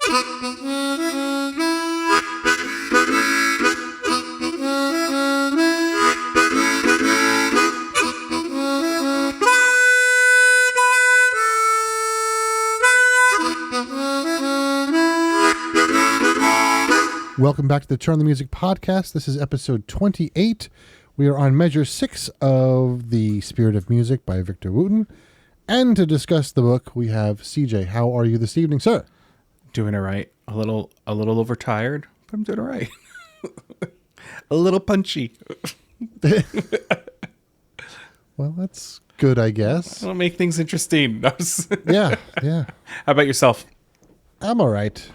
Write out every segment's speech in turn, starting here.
Welcome back to the Turn the Music podcast. This is episode 28. We are on measure 6 of The Spirit of Music by Victor Wooten. And to discuss the book, we have CJ. How are you this evening, sir? Doing all right. A little overtired, but I'm doing all right. A little punchy. Well, that's good, I guess. That'll make things interesting. Yeah. How about yourself? I'm all right.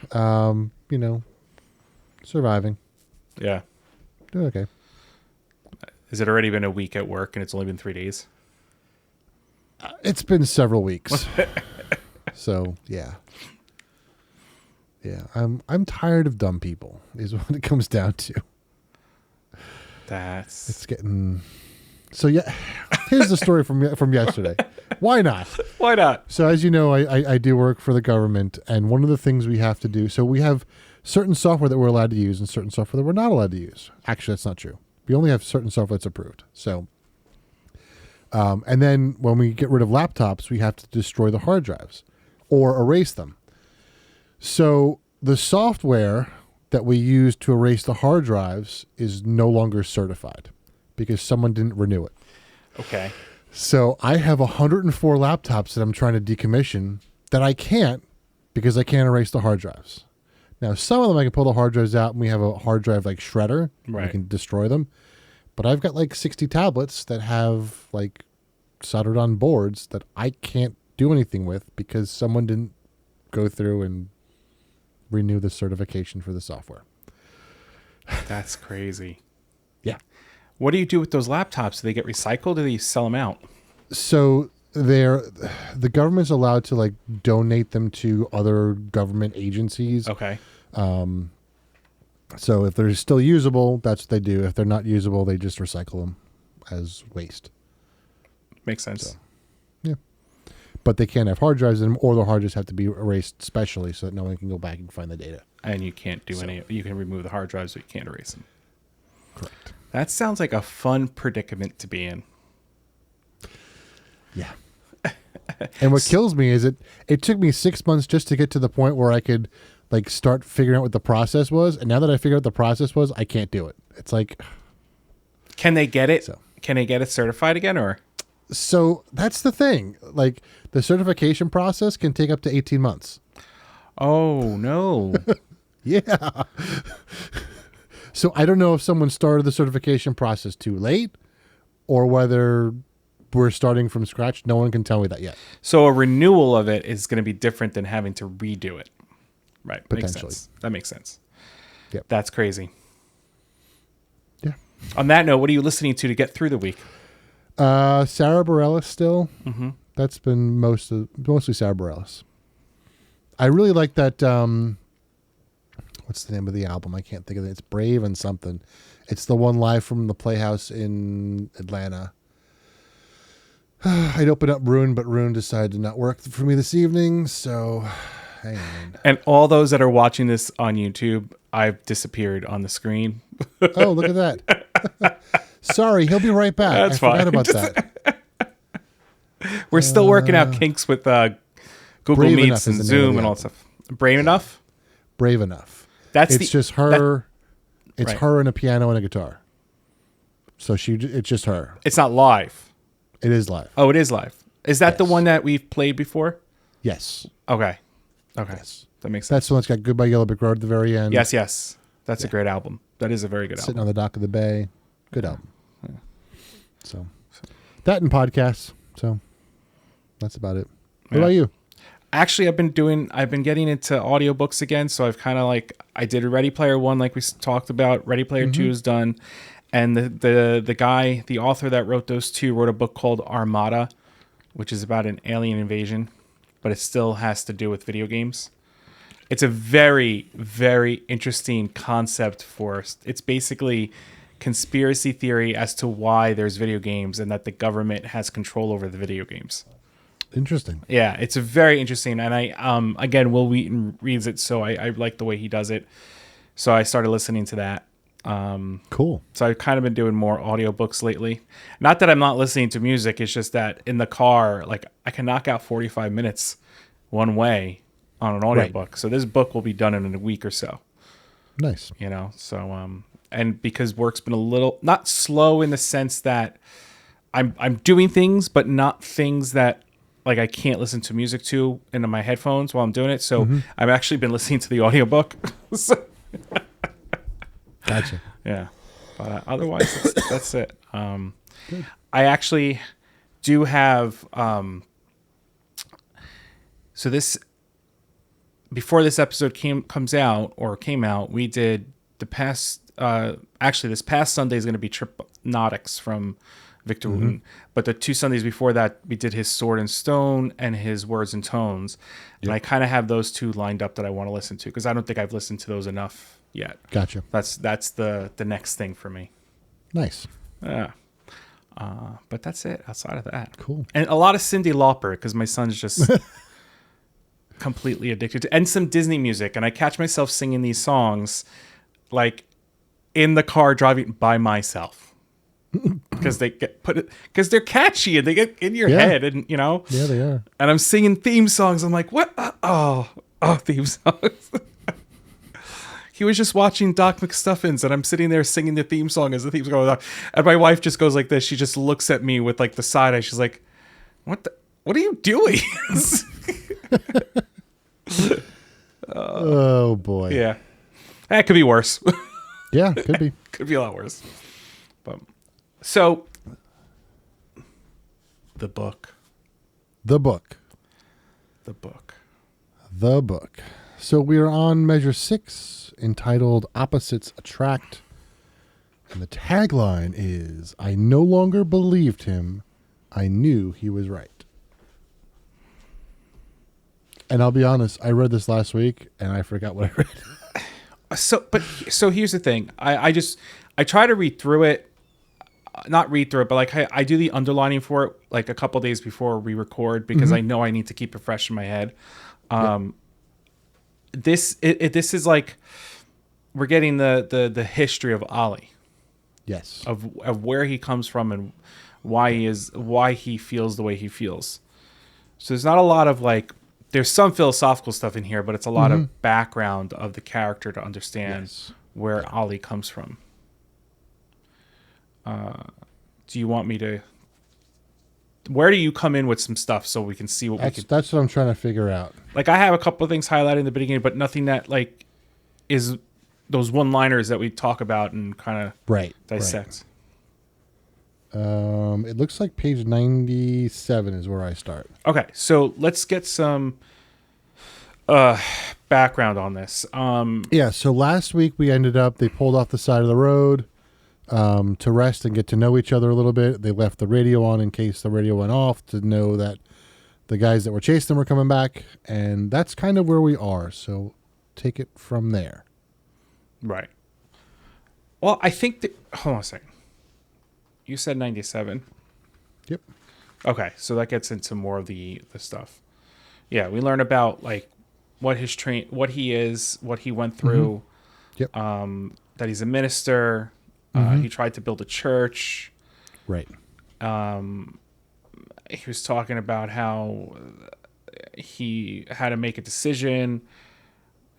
Surviving. Yeah. Doing okay. Has it already been a week at work and it's only been 3 days? It's been several weeks. So, yeah. Yeah, I'm tired of dumb people is what it comes down to. It's getting... So, yeah, here's the story from yesterday. Why not? Why not? So, as you know, I do work for the government, and one of the things we have to do... So, we have certain software that we're allowed to use and certain software that we're not allowed to use. Actually, that's not true. We only have certain software that's approved. So, and then when we get rid of laptops, we have to destroy the hard drives or erase them. So the software that we use to erase the hard drives is no longer certified because someone didn't renew it. Okay. So I have 104 laptops that I'm trying to decommission that I can't because I can't erase the hard drives. Now, some of them I can pull the hard drives out and we have a hard drive like shredder. Right. I can destroy them. But I've got like 60 tablets that have like soldered on boards that I can't do anything with because someone didn't go through and renew the certification for the software. That's crazy. Yeah. What do you do with those laptops? Do they get recycled or do you sell them out? So the government's allowed to like donate them to other government agencies. Okay. So if they're still usable, that's what they do. If they're not usable, they just recycle them as waste. Makes sense. So, yeah. But they can't have hard drives in them, or the hard drives have to be erased specially so that no one can go back and find the data. And you can't do you can remove the hard drives, but you can't erase them. Correct. That sounds like a fun predicament to be in. Yeah. And what kills me is it took me 6 months just to get to the point where I could like start figuring out what the process was. And now that I figured out what the process was, I can't do it. It's like, can they get it? So. Can they get it certified again or? So that's the thing. Like the certification process can take up to 18 months. Oh no. Yeah. So I don't know if someone started the certification process too late or whether we're starting from scratch. No one can tell me that yet. So a renewal of it is going to be different than having to redo it. Right. Potentially. Makes sense. That makes sense. Yep. That's crazy. Yeah. On that note, what are you listening to get through the week? Sarah Bareilles still. Mm-hmm. That's been mostly Sarah Bareilles. I really like that. What's the name of the album? I can't think of it. It's Brave and something. It's the one live from the Playhouse in Atlanta. I'd open up Rune, but Rune decided to not work for me this evening. So, hang on. And all those that are watching this on YouTube, I've disappeared on the screen. Oh, look at that. Sorry, he'll be right back. That's fine. I forgot about that. We're still working out kinks with Google Brave Meets Enough and Zoom and all that stuff. Brave Enough? Brave Enough. It's just her. It's right. her and a piano and a guitar. So it's just her. It's not live. It is live. Oh, it is live. Is that the Yes. one that we've played before? Yes. Okay. Yes. That makes sense. That's the one that's got Goodbye Yellow Brick Road at the very end. Yes. That's a great album. That is a very good Sitting album. on the dock of the bay. Good album. Yeah. So that and podcasts. So that's about it. What about you? Actually, I've been getting into audiobooks again. So I've kind of I did a Ready Player One, like we talked about. Ready Player Two is done. And the author that wrote those two wrote a book called Armada, which is about an alien invasion, but it still has to do with video games. It's a very, very interesting concept it's basically conspiracy theory as to why there's video games and that the government has control over the video games. Interesting. Yeah, it's a very interesting. And I again, Will Wheaton reads it, so I like the way he does it. So I started listening to that. Cool. So I've kind of been doing more audiobooks lately. Not that I'm not listening to music, it's just that in the car, like I can knock out 45 minutes one way on an audiobook. Right. So this book will be done in a week or so. Nice. You know, so and because work's been a little not slow in the sense that I'm doing things, but not things that like I can't listen to music to into my headphones while I'm doing it. So I've actually been listening to the audiobook. Gotcha. Yeah. But otherwise, that's it. I actually do have. So this, before this episode came out, we did the past. Actually, this past Sunday is going to be Tripnotics from Victor Wooten. But the 2 Sundays before that, we did his Sword and Stone and his Words and Tones. Yep. And I kind of have those 2 lined up that I want to listen to because I don't think I've listened to those enough yet. Gotcha. That's the next thing for me. Nice. Yeah. But that's it outside of that. Cool. And a lot of Cyndi Lauper because my son's just completely addicted to, and some Disney music. And I catch myself singing these songs like in the car driving by myself because because they're catchy and they get in your head, and you know. Yeah, they are. And I'm singing theme songs. I'm like, what? Theme songs. He was just watching Doc McStuffins, and I'm sitting there singing the theme song as the theme's going on. And my wife just goes like this. She just looks at me with like the side eye. She's like, what are you doing? Oh, boy. Yeah. That could be worse. Yeah, could be. Could be a lot worse. But so, the book. So we are on measure 6, entitled Opposites Attract. And the tagline is, I no longer believed him. I knew he was right. And I'll be honest, I read this last week and I forgot what I read. So here's the thing. I try to read through it. Not read through it, but like I do the underlining for it like a couple days before we record because I know I need to keep it fresh in my head. This is like we're getting the history of Ali. Yes. Of where he comes from and why he feels the way he feels. So there's not a lot of like there's some philosophical stuff in here, but it's a lot of background of the character to understand where Ali comes from. Do you want me to? Where do you come in with some stuff so we can see what That's what I'm trying to figure out. Like I have a couple of things highlighted in the beginning, but nothing that like is those one-liners that we talk about and kind of dissect. Right. It looks like page 97 is where I start. Okay, so let's get some background on this. Yeah, so last week they pulled off the side of the road to rest and get to know each other a little bit. They left the radio on in case the radio went off to know that the guys that were chasing them were coming back, and that's kind of where we are. So take it from there. Right. Well, I think that... Hold on a second. You said 97. Yep. Okay, so that gets into more of the stuff. Yeah, we learn about like what he is, what he went through. Yep. That he's a minister. He tried to build a church. Right. He was talking about how he had to make a decision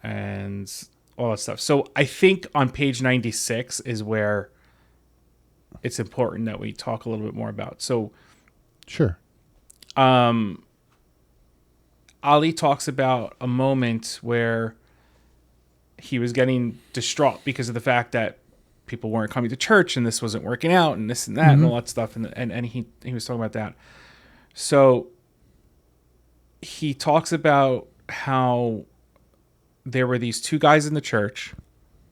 and all that stuff. So I think on page 96 is where it's important that we talk a little bit more about. So sure. Ali talks about a moment where he was getting distraught because of the fact that people weren't coming to church and this wasn't working out and this and that and all that stuff. And he was talking about that. So he talks about how there were these 2 guys in the church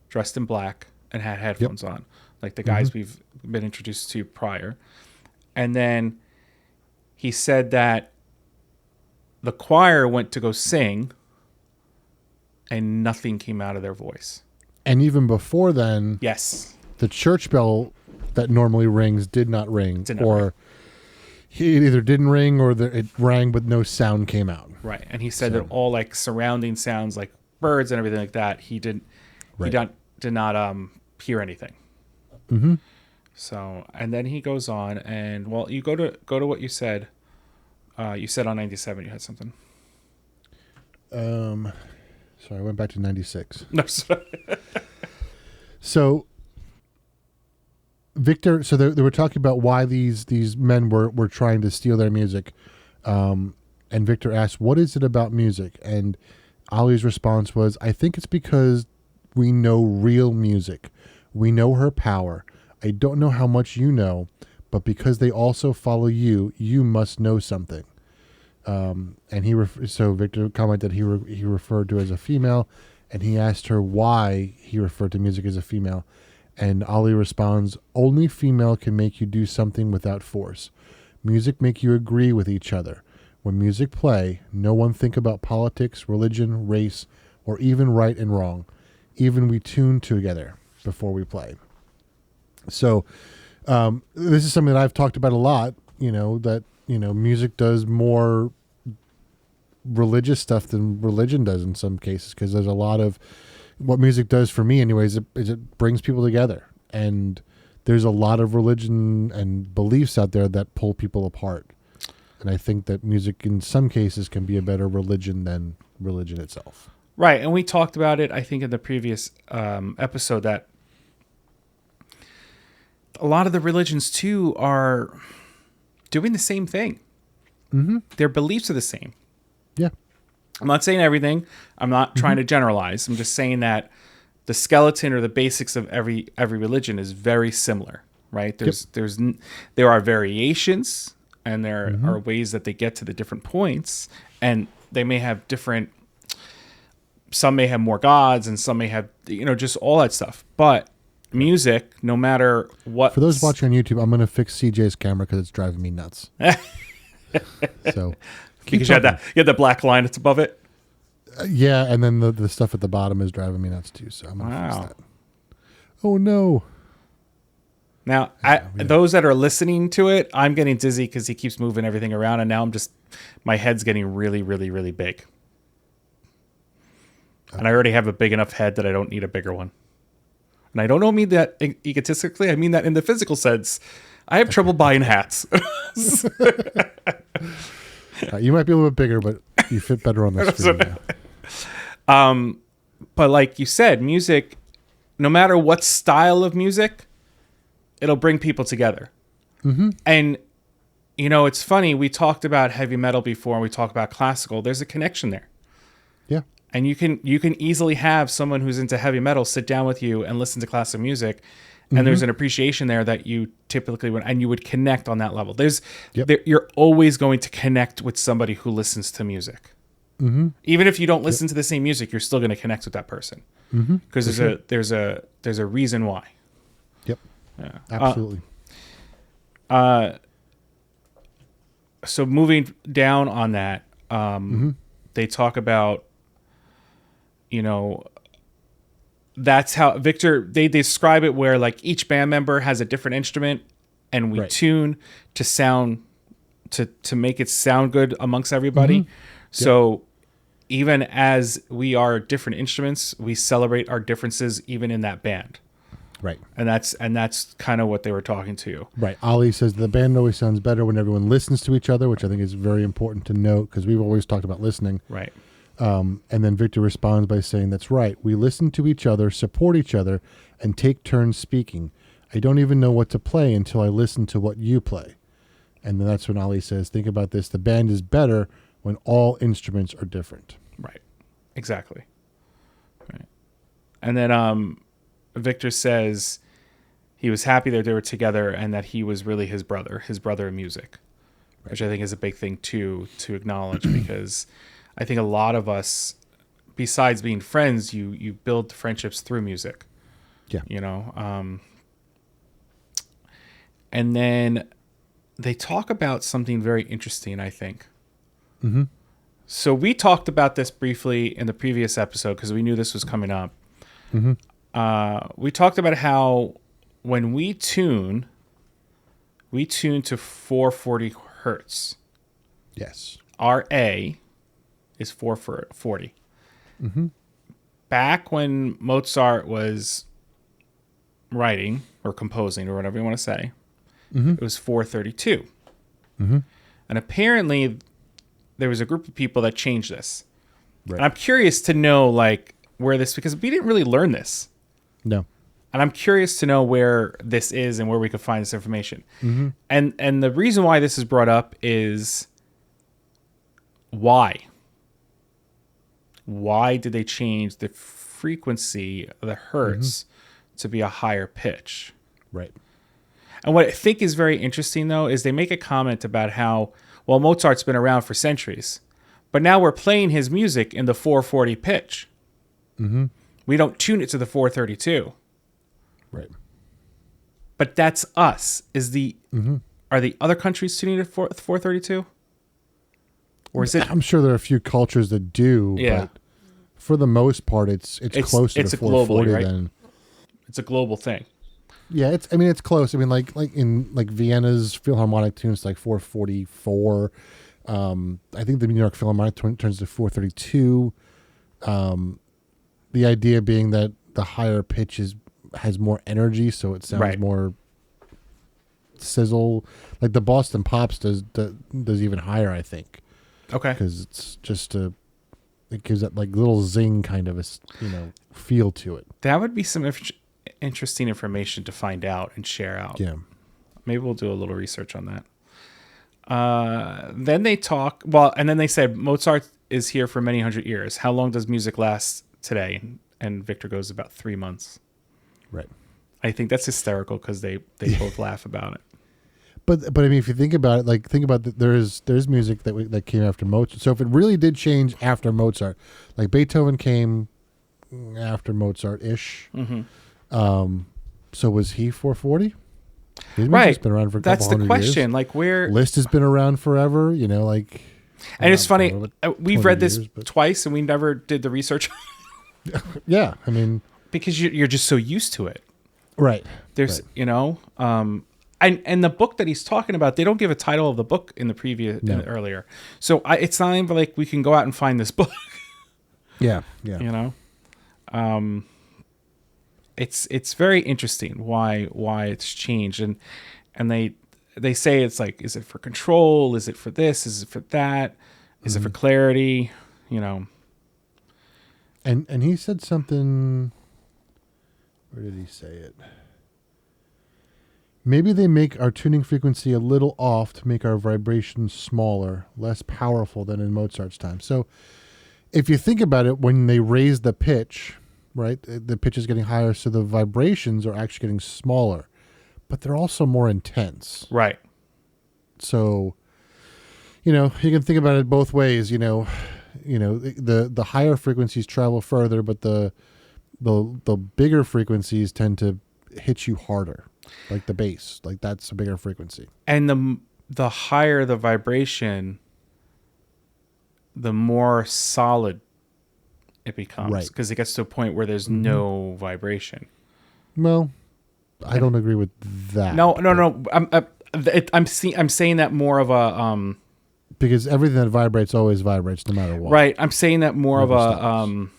dressed in black and had headphones on, like the guys we've been introduced to prior. And then he said that the choir went to go sing and nothing came out of their voice. And even before then, yes, the church bell that normally rings did not ring. it either didn't ring or it rang but no sound came out. Right. And he said that all like surrounding sounds like birds and everything like that, he did not hear anything. Mm-hmm. So, and then he goes on and, well, you go to what you said. You said on 97 you had something. Sorry, I went back to 96. No, sorry. So Victor, so they were talking about why these men were trying to steal their music. And Victor asked, what is it about music? And Ollie's response was, I think it's because we know real music. We know her power. I don't know how much you know, but because they also follow you, you must know something. And so Victor commented he referred to her as a female, and he asked her why he referred to music as a female. And Ollie responds, only female can make you do something without force. Music make you agree with each other. When music play, no one think about politics, religion, race, or even right and wrong. Even we tune together before we play. So this is something that I've talked about a lot, that, music does more religious stuff than religion does in some cases, because there's a lot of what music does for me anyways, is it brings people together. And there's a lot of religion and beliefs out there that pull people apart. And I think that music in some cases can be a better religion than religion itself. Right. And we talked about it, I think, in the previous episode, that a lot of the religions too are doing the same thing. Mm-hmm. Their beliefs are the same. Yeah. I'm not saying everything. I'm not trying to generalize. I'm just saying that the skeleton or the basics of every religion is very similar, right? There are variations, and there are ways that they get to the different points, and they may have different. Some may have more gods, and some may have, just all that stuff. But music, no matter what. For those watching on YouTube, I'm going to fix CJ's camera because it's driving me nuts. So, because you had that black line that's above it. Yeah, and then the stuff at the bottom is driving me nuts too. So I'm going to fix that. Oh no! Now, those that are listening to it, I'm getting dizzy because he keeps moving everything around, and now my head's getting really, really, really big. And I already have a big enough head that I don't need a bigger one. And I don't mean that egotistically. I mean that in the physical sense. I have trouble buying hats. You might be a little bit bigger, but you fit better on the screen now. But like you said, music, no matter what style of music, it'll bring people together. Mm-hmm. And, it's funny. We talked about heavy metal before, and we talked about classical. There's a connection there. Yeah. And you can easily have someone who's into heavy metal sit down with you and listen to classical music, and there's an appreciation there that you typically you would connect on that level. You're always going to connect with somebody who listens to music, even if you don't listen to the same music. You're still going to connect with that person because there's a reason why. Yep. Yeah. Absolutely. So moving down on that, they talk about. That's how they describe it, where like each band member has a different instrument, and we tune to sound to make it sound good amongst everybody. So even as we are different instruments, we celebrate our differences even in that band. Right. And that's kind of what they were talking to. Right. Ollie says the band always sounds better when everyone listens to each other, which I think is very important to note because we've always talked about listening. Right. And then Victor responds by saying, that's right. We listen to each other, support each other, and take turns speaking. I don't even know what to play until I listen to what you play. And then that's when Ollie says, think about this. The band is better when all instruments are different. Right. Exactly. Right. And then Victor says he was happy that they were together and that he was really his brother in music, which I think is a big thing too, to acknowledge because I think a lot of us, besides being friends, you build friendships through music. Yeah. And then they talk about something very interesting, I think. Mm-hmm. So we talked about this briefly in the previous episode because we knew this was coming up. Mm-hmm. We talked about how when we tune to 440 hertz. Yes. RA is 440. Mm-hmm. Back when Mozart was writing or composing or whatever you want to say, Mm-hmm. it was 432. Mm-hmm. And apparently there was a group of people that changed this. Right. And I'm curious to know like where this, because we didn't really learn this. No. And I'm curious to know where this is and where we could find this information. Mm-hmm. And the reason why this is brought up is why? Why did they change the frequency of the hertz to be a higher pitch? Right. And what I think is very interesting, though, is they make a comment about how, well, Mozart's been around for centuries, but now we're playing his music in the 440 pitch. Mm-hmm. We don't tune it to the 432. Right. But that's us. Are the other countries tuning it for 432? Or is it? I'm sure there are a few cultures that do, but for the most part, it's closer to 440 globally, right? than. It's a global thing. Yeah, it's close. I mean, like in Vienna's Philharmonic tune, it's like 444. I think the New York Philharmonic turns to 432. The idea being that the higher pitch has more energy, so it sounds more sizzle. Like the Boston Pops does even higher, I think. Okay. Because it's just it gives that like little zing kind of a feel to it. That would be some interesting information to find out and share out. Yeah. Maybe we'll do a little research on that. Then they talk, well, and then they said Mozart is here for many hundred years. How long does music last today? And Victor goes about 3 months. Right. I think that's hysterical because they both laugh about it. But I mean, if you think about it, like think about there's music that came after Mozart. So if it really did change after Mozart, like Beethoven came after Mozart-ish. Mm-hmm. So was he 440? His Right. music's been around for a couple That's the hundred question. years. Like where Liszt has been around forever. Like. And it's funny. We've read this years, twice, and we never did the research. Yeah, I mean, because you're just so used to it. Right. There's, and the book that he's talking about, they don't give a title of the book in the previous earlier. So it's not even like we can go out and find this book. Yeah. It's very interesting why it's changed, and they say it's like, is it for control? Is it for this? Is it for that? Is it for clarity? And he said something. Where did he say it? Maybe they make our tuning frequency a little off to make our vibrations smaller, less powerful than in Mozart's time. So if you think about it, when they raise the pitch, right, the pitch is getting higher, so the vibrations are actually getting smaller, but they're also more intense. Right. So, you can think about it both ways. The higher frequencies travel further, but the bigger frequencies tend to hit you harder, like the bass. Like that's a bigger frequency. And the higher the vibration, the more solid it becomes, Right. because it gets to a point where there's no vibration. Well, I don't agree with that. No. I'm saying that more of a because everything that vibrates always vibrates no matter what. Right. I'm saying that more Never of a stops.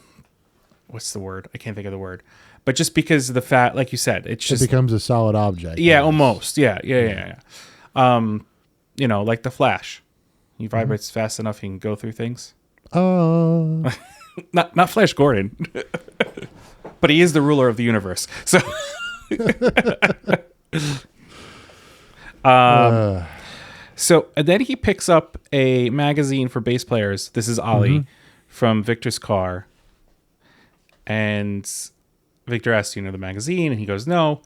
What's the word? I can't think of the word. But just because of the fact, like you said, it becomes a solid object. Yeah, almost. Yeah. Like the Flash. He vibrates fast enough he can go through things. Not Flash Gordon. But he is the ruler of the universe. So So and then he picks up a magazine for bass players. This is Ali from Victor's car. And Victor asks, the magazine? And he goes, no.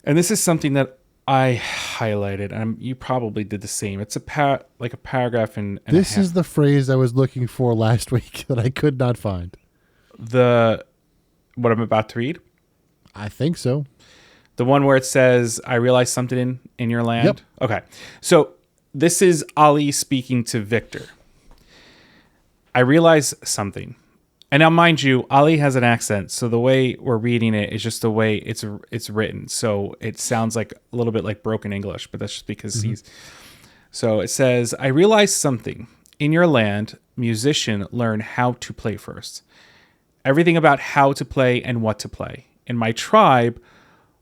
And this is something that I highlighted, and you probably did the same. It's a paragraph and this is the phrase I was looking for last week that I could not find. What I'm about to read? I think so. The one where it says, I realized something in your land? Yep. Okay. So this is Ali speaking to Victor. I realized something. And now, mind you, Ali has an accent, so the way we're reading it is just the way it's written. So it sounds like a little bit like broken English, but that's just because he's... So it says, I realized something. In your land, musician learn how to play first. Everything about how to play and what to play. In my tribe,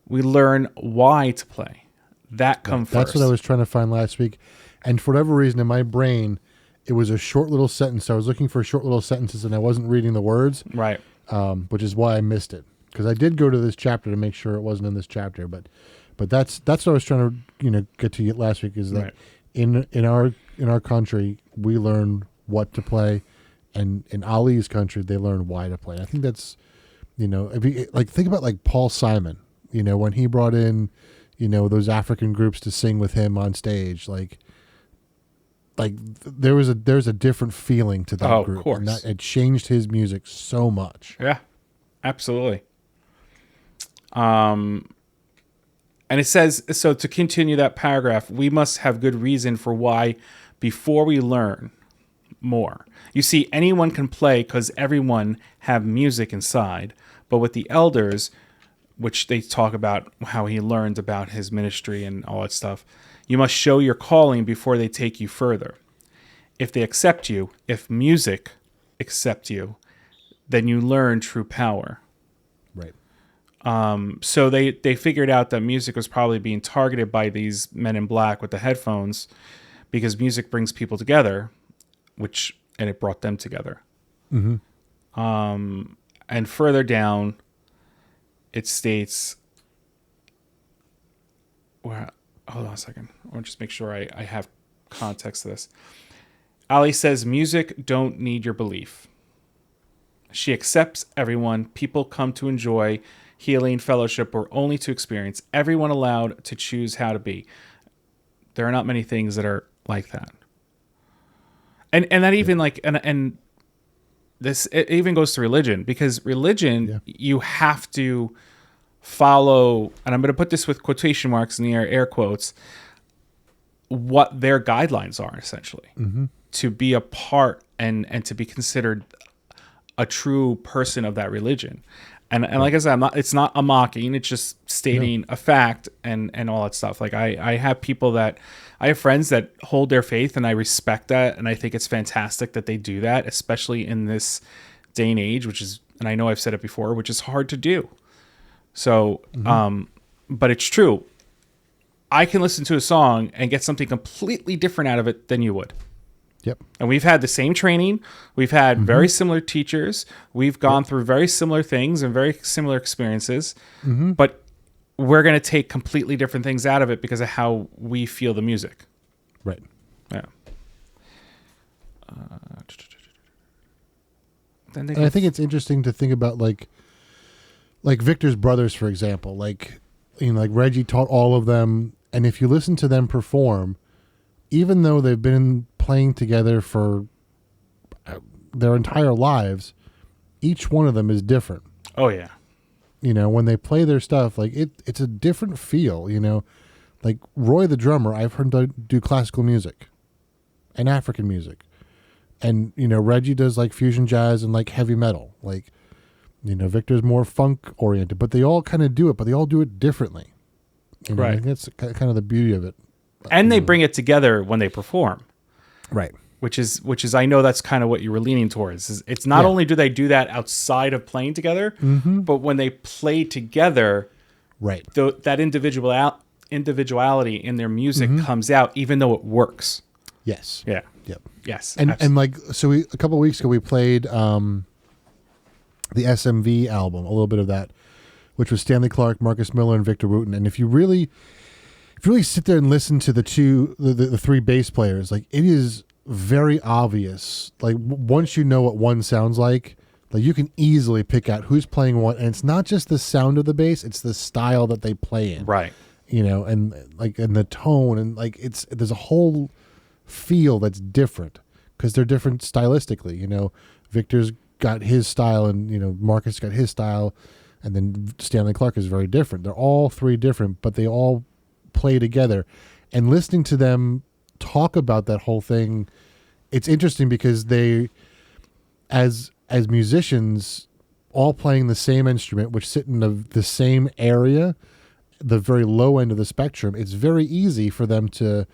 we learn why to play. That come first. That's what I was trying to find last week. And for whatever reason in my brain, it was a short little sentence. I was looking for short little sentences and I wasn't reading the words. Right. Which is why I missed it. Because I did go to this chapter to make sure it wasn't in this chapter. But that's what I was trying to get to last week, is that Right. in our country we learn what to play, and in Ali's country they learn why to play. I think that's think about like Paul Simon, when he brought in those African groups to sing with him on stage, like there's a different feeling to that group. Of course. And that it changed his music so much. Yeah, absolutely. And it says, so to continue that paragraph, we must have good reason for why before we learn more. You see, anyone can play because everyone have music inside. But with the elders, which they talk about how he learned about his ministry and all that stuff, you must show your calling before they take you further. If they accept you, if music accept you, then you learn true power. Right. So they figured out that music was probably being targeted by these men in black with the headphones, because music brings people together, and it brought them together. Mm-hmm. And further down, it states, well, hold on a second. I'll just make sure I have context to this. Ali says, music don't need your belief. She accepts everyone. People come to enjoy healing, fellowship, or only to experience. Everyone allowed to choose how to be. There are not many things that are like that. And that even and this, it even goes to religion, because religion, you have to follow, and I'm going to put this with quotation marks in the air quotes, what their guidelines are, essentially, to be a part and to be considered a true person of that religion. And like I said, it's not a mocking, it's just stating a fact and all that stuff. Like I have friends that hold their faith, and I respect that, and I think it's fantastic that they do that, especially in this day and age, and I know I've said it before, which is hard to do. So, but it's true. I can listen to a song and get something completely different out of it than you would. Yep. And we've had the same training. We've had very similar teachers. We've gone through very similar things and very similar experiences. But we're going to take completely different things out of it because of how we feel the music. Right. Yeah. And I think it's interesting to think about like Victor's brothers, for example. Like Reggie taught all of them, and if you listen to them perform, even though they've been playing together for their entire lives, each one of them is different. Oh yeah. When they play their stuff, like it's a different feel. Like Roy the drummer, I've heard him do classical music and African music, and Reggie does like fusion jazz and like heavy metal. Like Victor's more funk oriented, but they all kind of do it, but they all do it differently. Right. I think that's kind of the beauty of it. And they bring it together when they perform. Right. Which is I know that's kind of what you were leaning towards. It's not only do they do that outside of playing together, but when they play together, right, that individuality in their music comes out, even though it works. Yes. Yeah. Yep. Yes. And like, so a couple of weeks ago we played the SMV album, a little bit of that, which was Stanley Clarke, Marcus Miller, and Victor Wooten. And if you really sit there and listen to the three bass players, like it is very obvious. Like once you know what one sounds like you can easily pick out who's playing what, and it's not just the sound of the bass, it's the style that they play in. Right. And the tone, and like there's a whole feel that's different because they're different stylistically. Victor's got his style, and Marcus got his style, and then Stanley Clarke is very different. They're all three different, but they all play together. And listening to them talk about that whole thing, it's interesting because they, as musicians, all playing the same instrument, which sit in the same area, the very low end of the spectrum, it's very easy for them to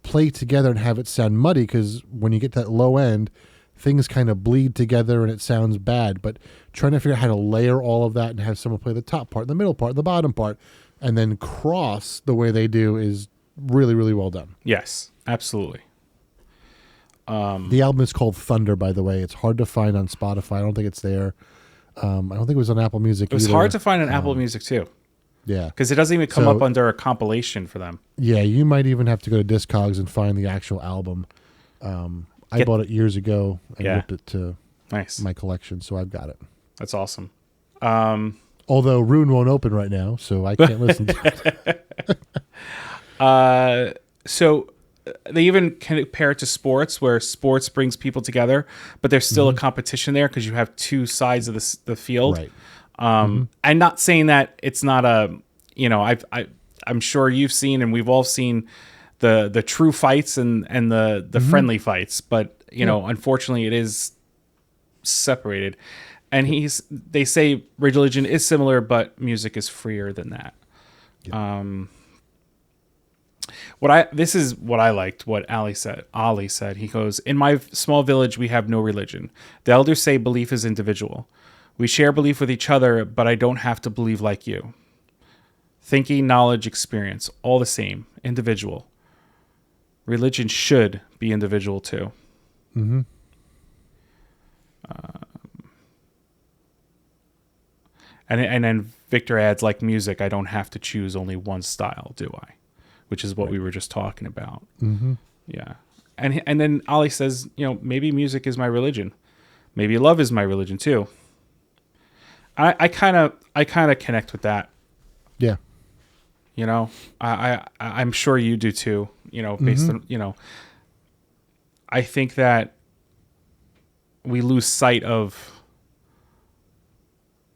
play together and have it sound muddy, because when you get that low end, things kind of bleed together and it sounds bad. But trying to figure out how to layer all of that and have someone play the top part, the middle part, the bottom part, and then cross the way they do is really, really well done. Yes, absolutely. The album is called Thunder, by the way. It's hard to find on Spotify. I don't think it's there. I don't think it was on Apple Music It was either. hard to find on Apple Music too. Yeah. Because it doesn't even come up under a compilation for them. Yeah, you might even have to go to Discogs and find the actual album. I bought it years ago and ripped it to my collection, so I've got it. That's awesome. Although Rune won't open right now, so I can't listen to it. So they even compare it to sports, where sports brings people together, but there's still a competition there because you have two sides of the field. Right. I'm not saying that it's not a, I'm sure you've seen, and we've all seen the true fights and the friendly fights, but unfortunately it is separated. And they say religion is similar, but music is freer than that. Yep. This is what I liked, what Ali said. He goes, "In my small village, we have no religion. The elders say belief is individual. We share belief with each other, but I don't have to believe like you. Thinking, knowledge, experience, all the same, individual. Religion should be individual too." Mm-hmm. And then Victor adds, like music, I don't have to choose only one style, do I? Which is what we were just talking about. Mm-hmm. Yeah. And then Ali says, maybe music is my religion. Maybe love is my religion too. I kind of connect with that. Yeah. I'm sure you do too, based on, I think that we lose sight of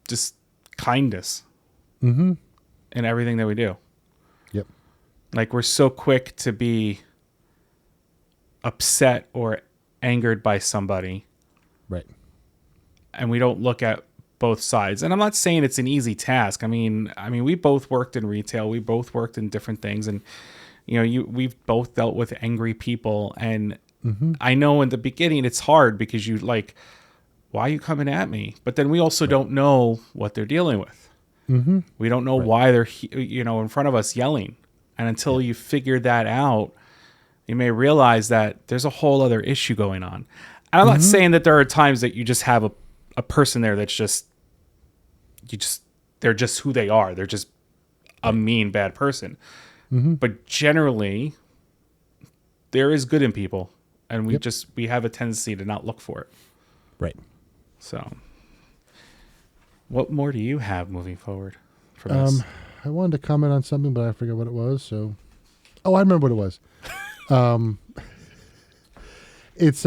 just kindness in everything that we do. Yep. Like, we're so quick to be upset or angered by somebody. Right. And we don't look at both sides. And I'm not saying it's an easy task. I mean, we both worked in retail. We both worked in different things. And, we've both dealt with angry people. And I know in the beginning it's hard because you like, why are you coming at me? But then we also don't know what they're dealing with. Mm-hmm. We don't know why they're, in front of us yelling. And until you figure that out, you may realize that there's a whole other issue going on. And I'm not saying that there are times that you just have a person there that's they're just who they are. They're just a mean, bad person. But generally, there is good in people. And we have a tendency to not look for it. Right. So, what more do you have moving forward from this? I wanted to comment on something, but I forget what it was. So, I remember what it was. It's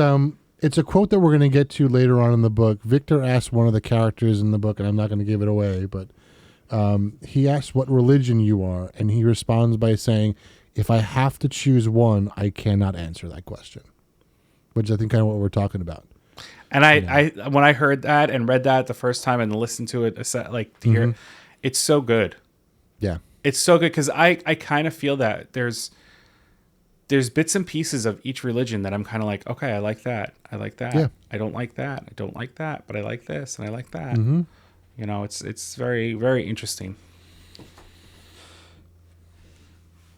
a quote that we're going to get to later on in the book. Victor asked one of the characters in the book, and I'm not going to give it away, but he asks what religion you are, and he responds by saying, "If I have to choose one, I cannot answer that question," which I think kind of what we're talking about. And I when I heard that and read that the first time and listened to it, to hear it, it's so good. Yeah. It's so good because I kind of feel that there's bits and pieces of each religion that I'm kind of like, okay, I like that. I like that. Yeah. I don't like that. I don't like that, but I like this and I like that. It's very, very interesting.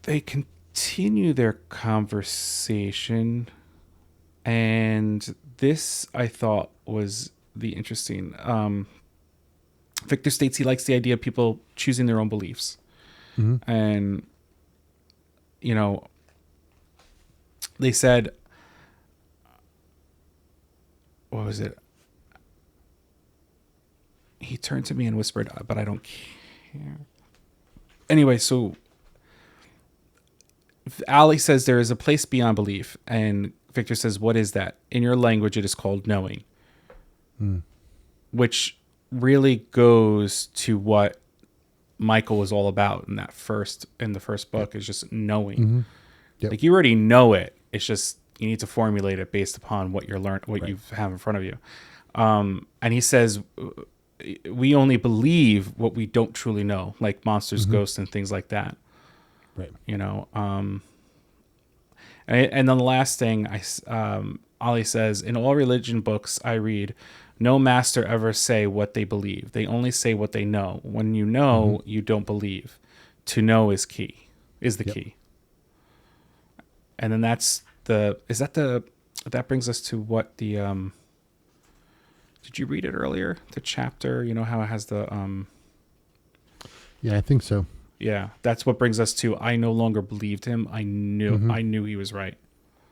They continue their conversation, and this I thought was the interesting. Victor states he likes the idea of people choosing their own beliefs. And, they said, what was it? He turned to me and whispered, "But I don't care." Anyway, so Ali says there is a place beyond belief. And Victor says, "What is that?" "In your language, it is called knowing." Which really goes to what Michael was all about in the first book, is just knowing. Yep. Like, you already know it. It's just you need to formulate it based upon what you have in front of you. And he says, we only believe what we don't truly know, like monsters, ghosts, and things like that. Right. And And then the last thing Ali says, in all religion books I read, no master ever say what they believe. They only say what they know. When you know, you don't believe. To know is the key. And then that brings us to what the, did you read it earlier? The chapter, you know how it has the, Yeah, I think so. yeah, that's what brings us to, I no longer believed him. I knew he was right.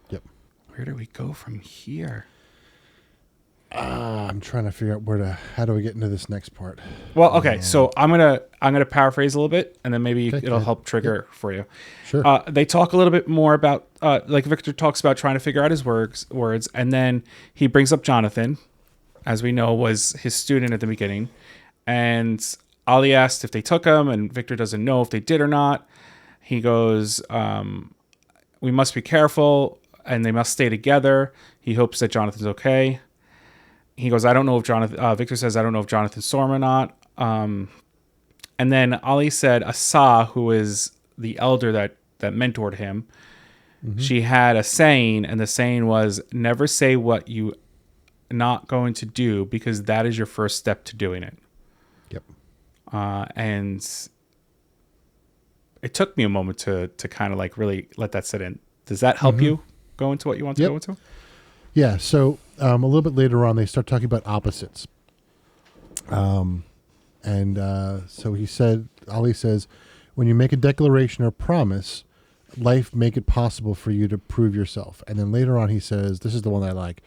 Yep. Where do we go from here? I'm trying to figure out how do we get into this next part? Well, okay, so I'm gonna paraphrase a little bit, and then maybe it'll help trigger for you. Sure. They talk a little bit more about, like Victor talks about trying to figure out his words, and then he brings up Jonathan, as we know was his student at the beginning, and Ali asked if they took him, and Victor doesn't know if they did or not. He goes, "We must be careful, and they must stay together." He hopes that Jonathan's okay. He goes, I don't know if Jonathan, Victor says, I don't know if Jonathan saw him or not. And then Ali said, Asa, who is the elder that mentored him, she had a saying, and the saying was, never say what you not going to do, because that is your first step to doing it. Yep. And it took me a moment to kind of like really let that sit in. Does that help you go into what you want to go into? Yeah, so a little bit later on, they start talking about opposites. So Ali says, when you make a declaration or promise, life make it possible for you to prove yourself. And then later on, he says, this is the one I like.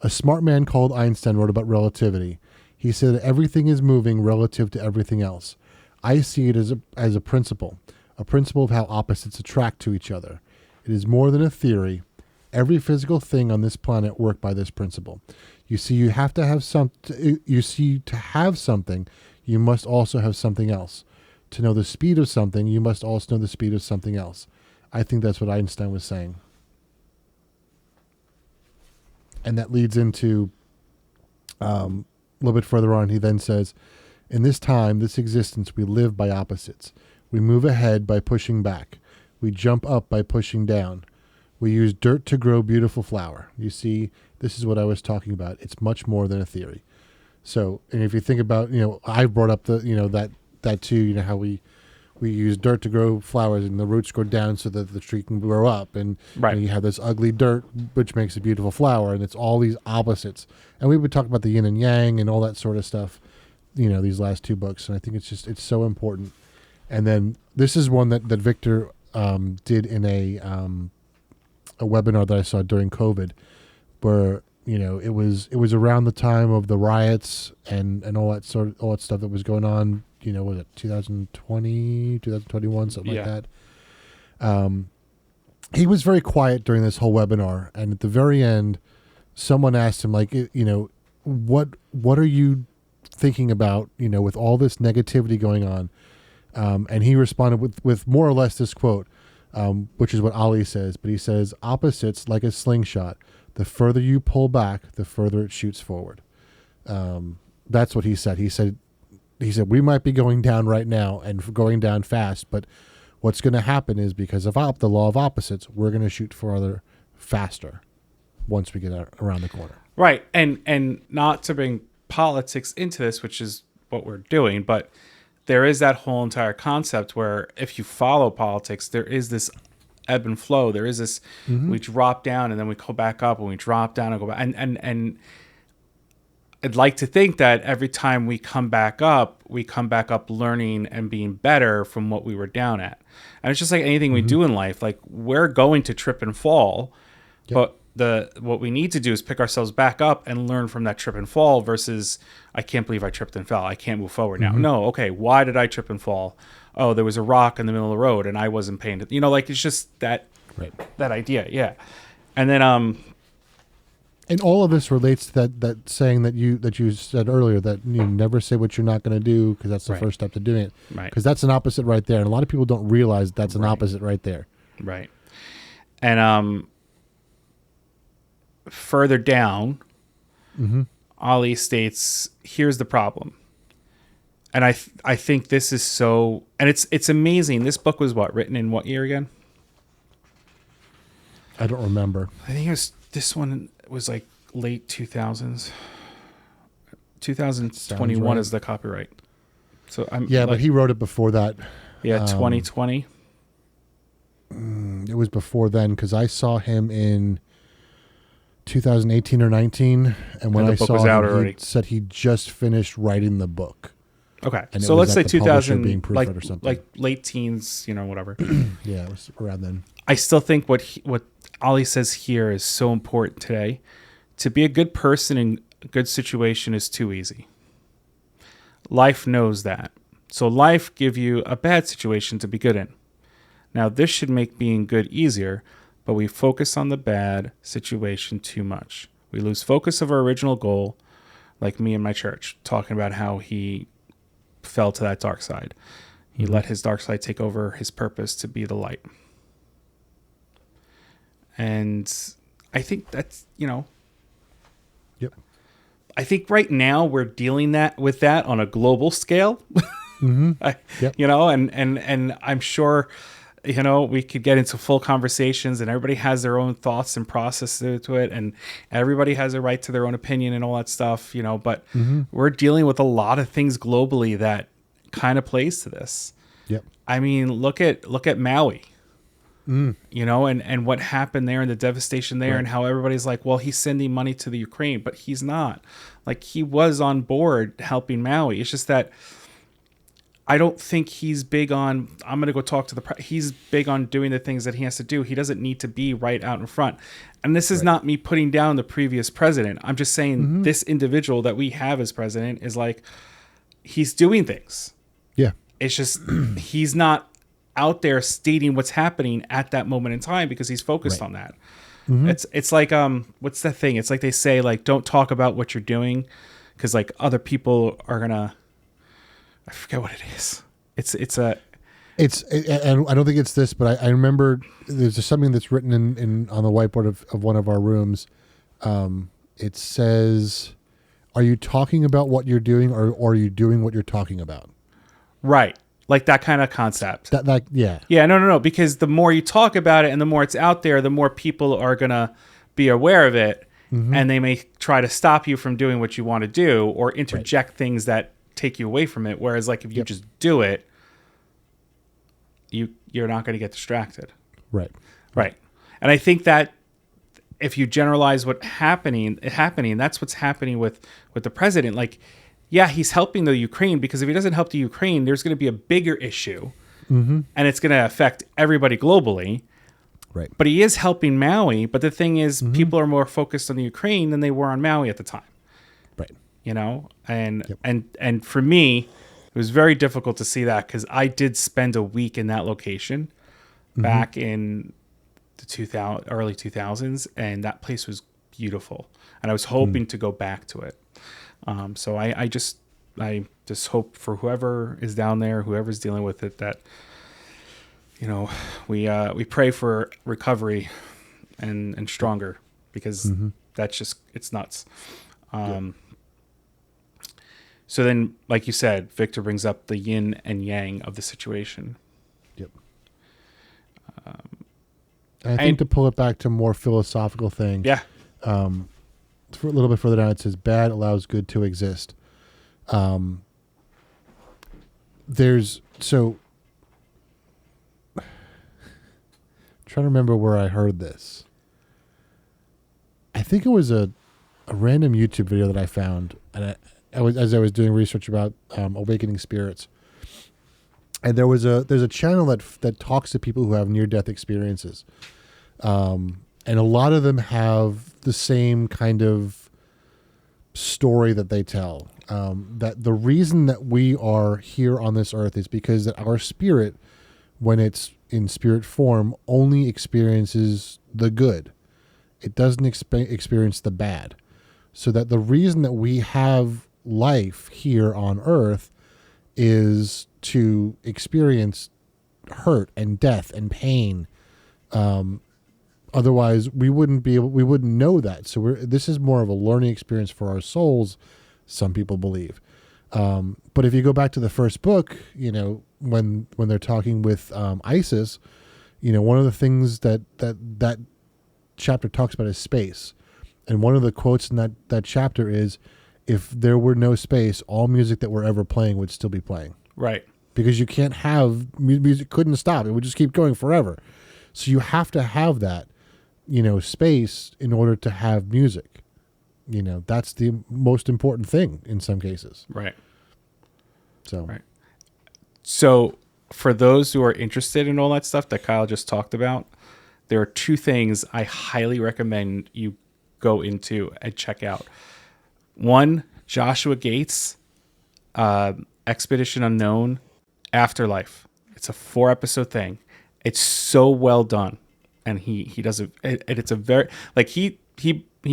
A smart man called Einstein wrote about relativity. He said, everything is moving relative to everything else. I see it as a principle of how opposites attract to each other. It is more than a theory. Every physical thing on this planet work by this principle. You see, you have to have something. You see, to have something, you must also have something else. To know the speed of something, you must also know the speed of something else. I think that's what Einstein was saying. And that leads into a little bit further on. He then says, in this time, this existence, we live by opposites. We move ahead by pushing back. We jump up by pushing down. We use dirt to grow beautiful flower. You see, this is what I was talking about. It's much more than a theory. So, and if you think about, I brought up that too, how we use dirt to grow flowers, and the roots go down so that the tree can grow up. And you have this ugly dirt, which makes a beautiful flower. And it's all these opposites. And we would talk about the yin and yang and all that sort of stuff, these last two books. And I think it's so important. And then this is one that Victor did in a webinar that I saw during COVID, where it was around the time of the riots and all that stuff that was going on. Was it 2020, 2021, something like that. He was very quiet during this whole webinar, and at the very end, someone asked him, like, what are you thinking about? With all this negativity going on, and he responded with more or less this quote. Which is what Ali says, but he says, opposites like a slingshot. The further you pull back, the further it shoots forward. That's what he said. He said, we might be going down right now and going down fast, but what's going to happen is because of the law of opposites, we're going to shoot farther, faster once we get around the corner. Right. And not to bring politics into this, which is what we're doing, but there is that whole entire concept where if you follow politics, there is this ebb and flow. There is this, we drop down and then we go back up, and we drop down and go back. And I'd like to think that every time we come back up learning and being better from what we were down at. And it's just like anything we do in life, like we're going to trip and fall, but what we need to do is pick ourselves back up and learn from that trip and fall versus, I can't believe I tripped and fell. I can't move forward now. No, okay, why did I trip and fall? Oh, there was a rock in the middle of the road and I wasn't paying it. Like it's just that idea, yeah. And then and all of this relates to that saying that you said earlier, that you never say what you're not going to do, because that's the first step to doing it. Right. Because that's an opposite right there, and a lot of people don't realize that's an opposite right there. Right. And further down, Ali states, here's the problem. And I think this is so, and it's amazing. This book was written in what year again? I don't remember. I think this one was like late 2000s. 2021 right. is the copyright. So but he wrote it before that. Yeah, 2020. It was before then because I saw him in 2018 or 19, and when the I book saw was out him, already. he said he just finished writing the book. Okay, And so let's say at the publisher 2000, being proofread like or something. like late teens, whatever. Yeah, it was around then. I still think what Ollie says here is so important today. To be a good person in a good situation is too easy. Life knows that. So life give you a bad situation to be good in. Now this should make being good easier, but we focus on the bad situation too much. We lose focus of our original goal, like me and my church, talking about how he fell to that dark side. He let his dark side take over his purpose to be the light. And I think that's, Yep. I think right now we're dealing with that on a global scale. Yep. And I'm sure, we could get into full conversations and everybody has their own thoughts and process to it. And everybody has a right to their own opinion and all that stuff, but we're dealing with a lot of things globally that kind of plays to this. Yep. I mean, look at Maui, and what happened there and the devastation there, and how everybody's like, well, he's sending money to the Ukraine, but he's not. Like, he was on board helping Maui. It's just that I don't think he's big on, I'm going to go talk to he's big on doing the things that he has to do. He doesn't need to be right out in front. And this is not me putting down the previous president. I'm just saying this individual that we have as president is like, he's doing things. Yeah. It's just, he's not out there stating what's happening at that moment in time because he's focused on that. It's like, what's that thing? It's like they say, like, don't talk about what you're doing because like other people are going to, I forget what it is. And I don't think it's this, but I remember there's just something that's written in on the whiteboard of one of our rooms. It says, "Are you talking about what you're doing, or are you doing what you're talking about?" Right, like that kind of concept. Yeah. No. Because the more you talk about it and the more it's out there, the more people are gonna be aware of it, and they may try to stop you from doing what you want to do or interject things that take you away from it. Whereas like if you just do it, you're not going to get distracted. Right. And I think that if you generalize what's happening, that's what's happening with the president. Like, yeah, he's helping the Ukraine because if he doesn't help the Ukraine, there's going to be a bigger issue and it's going to affect everybody globally. Right. But he is helping Maui. But the thing is, people are more focused on the Ukraine than they were on Maui at the time. Right. And for me, it was very difficult to see that because I did spend a week in that location back in the early 2000s, and that place was beautiful, and I was hoping to go back to it. So I just hope for whoever is down there, whoever's dealing with it, that we pray for recovery and stronger, because that's just, it's nuts. So then, like you said, Victor brings up the yin and yang of the situation. Yep. I think to pull it back to a more philosophical thing. Yeah. For a little bit further down, it says, bad allows good to exist. Trying to remember where I heard this. I think it was a random YouTube video that I found, and as I was doing research about awakening spirits, and there's a channel that talks to people who have near-death experiences, and a lot of them have the same kind of story that they tell, that the reason that we are here on this earth is because that our spirit, when it's in spirit form, only experiences the good. It doesn't experience the bad. So that the reason that we have life here on earth is to experience hurt and death and pain. Otherwise we wouldn't know that. So this is more of a learning experience for our souls, some people believe. But if you go back to the first book, when they're talking with Isis, one of the things that chapter talks about is space. And one of the quotes in that chapter is, if there were no space, all music that we're ever playing would still be playing. Right. Because you can't have music couldn't stop. It would just keep going forever. So you have to have that, space in order to have music. That's the most important thing in some cases. Right. So, right. So for those who are interested in all that stuff that Kyle just talked about, there are two things I highly recommend you go into and check out. One, Joshua Gates, Expedition Unknown, Afterlife. It's a 4-episode thing. It's so well done, and he does it. It's a very he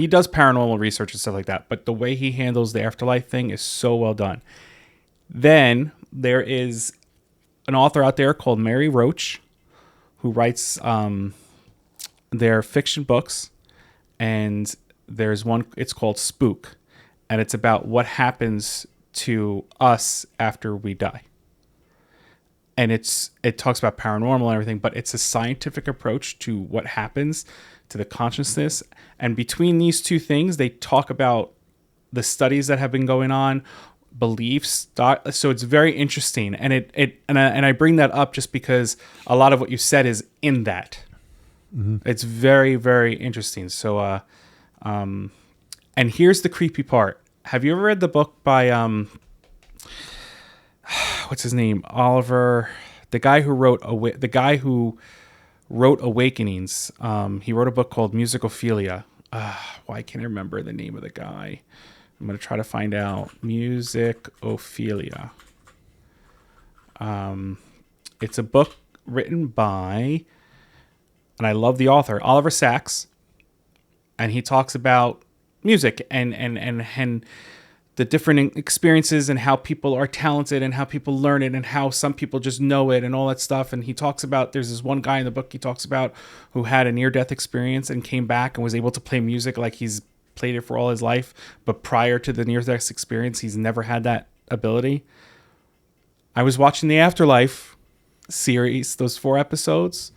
does paranormal research and stuff like that. But the way he handles the afterlife thing is so well done. Then there is an author out there called Mary Roach, who writes their fiction books, and there's one. It's called Spook, and it's about what happens to us after we die. And it talks about paranormal and everything, but it's a scientific approach to what happens to the consciousness. And between these two things, they talk about the studies that have been going on, beliefs. So it's very interesting. And I bring that up just because a lot of what you said is in that. Mm-hmm. It's very, very interesting. So, and here's the creepy part. Have you ever read the book by, what's his name? Oliver, the guy who wrote Awakenings. He wrote a book called Musicophilia. Why can't I remember the name of the guy? I'm going to try to find out. Musicophilia. It's a book written by, and I love the author, Oliver Sacks. And he talks about music and the different experiences and how people are talented and how people learn it and how some people just know it and all that stuff. And he talks about, there's this one guy in the book he talks about who had a near-death experience and came back and was able to play music like he's played it for all his life. But prior to the near-death experience, he's never had that ability. I was watching the Afterlife series, those 4 episodes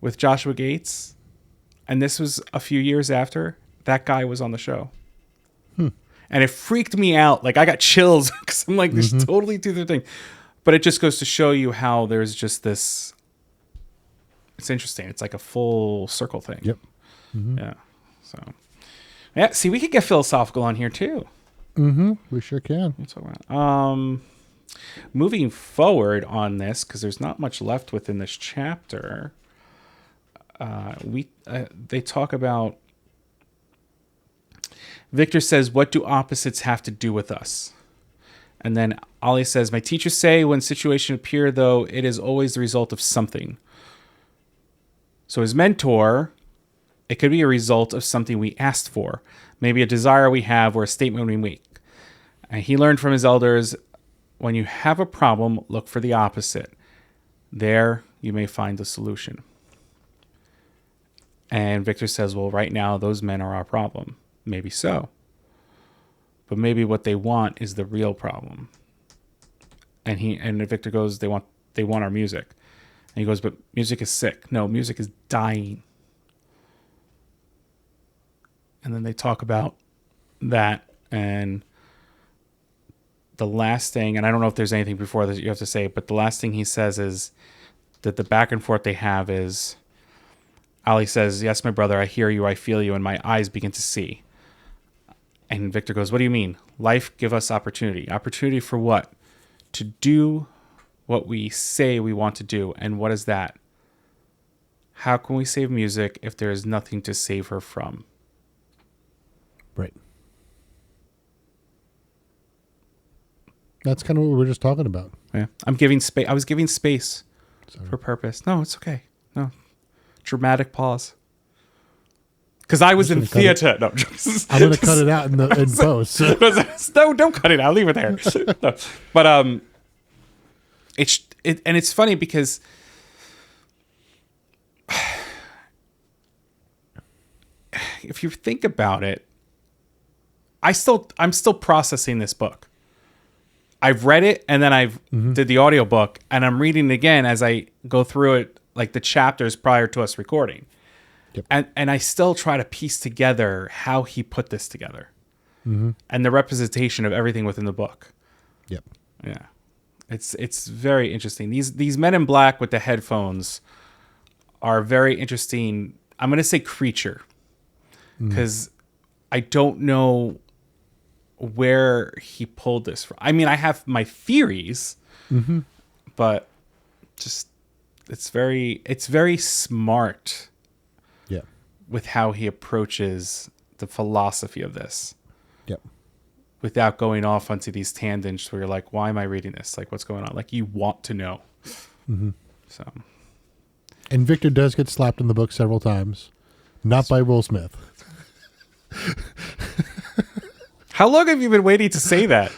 with Joshua Gates. And this was a few years after that guy was on the show. And it freaked me out. Like, I got chills because I'm like, there's totally two different things. But it just goes to show you how there's just this. It's interesting. It's like a full circle thing. Yep. Mm-hmm. Yeah. So, yeah. See, we could get philosophical on here too. Mm-hmm. We sure can. Let's talk about. Moving forward on this, because there's not much left within this chapter. They talk about. Victor says, what do opposites have to do with us? And then Ollie says, my teachers say when situations appear, though, it is always the result of something. So his mentor, it could be a result of something we asked for. Maybe a desire we have or a statement we make. And he learned from his elders, when you have a problem, look for the opposite. There you may find the solution. And Victor says, well, right now, those men are our problem. Maybe so. But maybe what they want is the real problem. And Victor goes, they want our music. And he goes, but music is sick. No, music is dying. And then they talk about that. And the last thing, and I don't know if there's anything before that you have to say, but the last thing he says is that the back and forth they have is, Ali says, yes, my brother, I hear you, I feel you, and my eyes begin to see. And Victor goes, what do you mean? Life give us opportunity. Opportunity for what? To do what we say we want to do. And what is that? How can we save music if there is nothing to save her from? Right. That's kind of what we were just talking about. Yeah. I'm giving space. I was giving space for purpose. No, it's okay. No. Dramatic pause. Because I was in theater. No, I'm going to cut it out in post. No, don't cut it out. Leave it there. No. But it's funny because if you think about it, I'm still processing this book. I've read it and then I've did the audiobook and I'm reading it again as I go through it, like the chapters prior to us recording. Yep. And I still try to piece together how he put this together. Mm-hmm. And the representation of everything within the book. Yep. Yeah. It's very interesting. These men in black with the headphones are very interesting. I'm going to say creature because I don't know where he pulled this from. I mean, I have my theories, but just it's very smart. Yeah. With how he approaches the philosophy of this. Yep. Without going off onto these tangents where you're like, why am I reading this? Like, what's going on? Like, you want to know. So. And Victor does get slapped in the book several times. Not by Will Smith. How long have you been waiting to say that?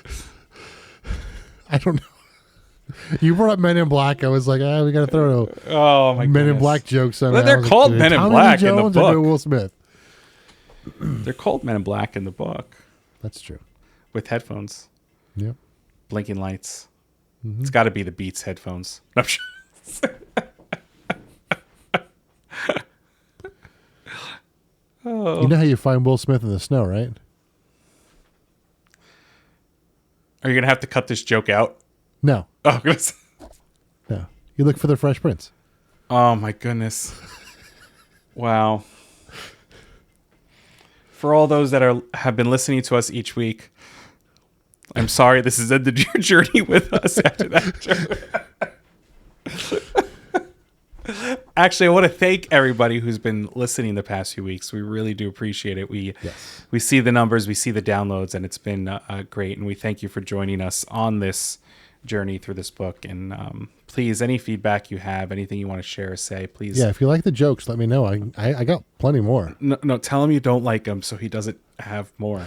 I don't know. You brought up Men in Black. I was like, we got to throw my Men in Black jokes on. Well, they're called Men in Black in the book. Will Smith. They're called Men in Black in the book. That's true. With headphones. Yep. Blinking lights. It's got to be the Beats headphones. I'm sure. You know how you find Will Smith in the snow, right? Are you going to have to cut this joke out? No. Oh, No. You look for the Fresh Prince. Oh, my goodness. Wow. For all those that have been listening to us each week, I'm sorry this has ended your journey with us after that joke. Actually, I want to thank everybody who's been listening the past few weeks. We really do appreciate it. We see the numbers, we see the downloads, and it's been great. And we thank you for joining us on this journey through this book. And please, any feedback you have, anything you want to share or say, please. Yeah, if you like the jokes, let me know. I got plenty more. No, tell him you don't like them so he doesn't have more.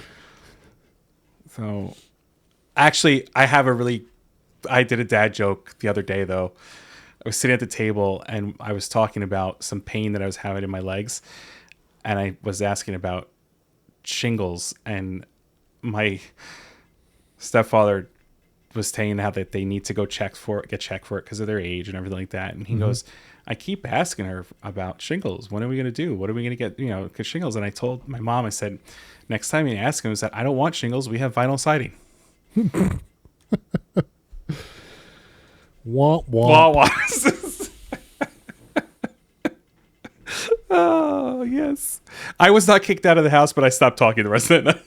So, actually, I did a dad joke the other day, though. I was sitting at the table and I was talking about some pain that I was having in my legs. And I was asking about shingles. And my stepfather was saying how that they need to go get checked for it because of their age and everything like that. And he goes, I keep asking her about shingles. When are we going to do? What are we going to get? Because shingles. And I told my mom, I said, next time you ask him, is that I don't want shingles. We have vinyl siding. Wah, wah. Wah, wah. Oh, yes. I was not kicked out of the house, but I stopped talking the rest of the night.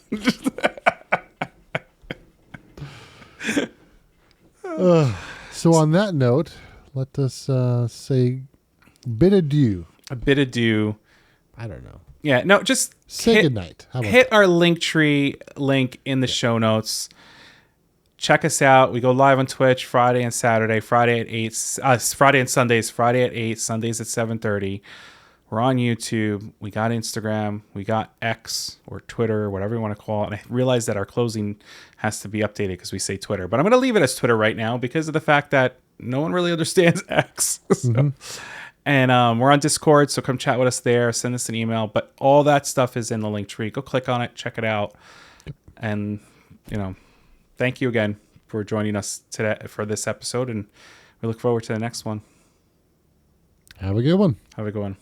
So on that note, let us say bid adieu. A bit adieu. I don't know. Yeah, no, just say goodnight. Hit our Linktree link in the show notes. Check us out. We go live on Twitch Friday and Saturday. Friday at 8. Friday and Sundays. Friday at 8. Sundays at 7:30. We're on YouTube. We got Instagram. We got X or Twitter, whatever you want to call it. And I realize that our closing has to be updated because we say Twitter. But I'm going to leave it as Twitter right now because of the fact that no one really understands X. And we're on Discord, so come chat with us there. Send us an email. But all that stuff is in the Linktree. Go click on it. Check it out. And, thank you again for joining us today for this episode. And we look forward to the next one. Have a good one. Have a good one.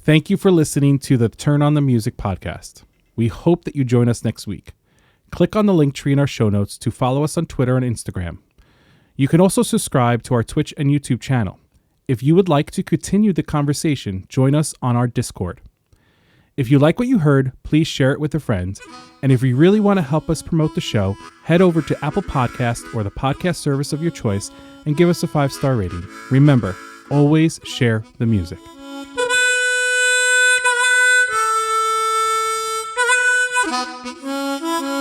Thank you for listening to the Turn on the Music podcast. We hope that you join us next week. Click on the link tree in our show notes to follow us on Twitter and Instagram. You can also subscribe to our Twitch and YouTube channel. If you would like to continue the conversation, join us on our Discord. If you like what you heard, please share it with a friend. And if you really want to help us promote the show, head over to Apple Podcast or the podcast service of your choice and give us a 5-star rating. Remember, always share the music. Thank you.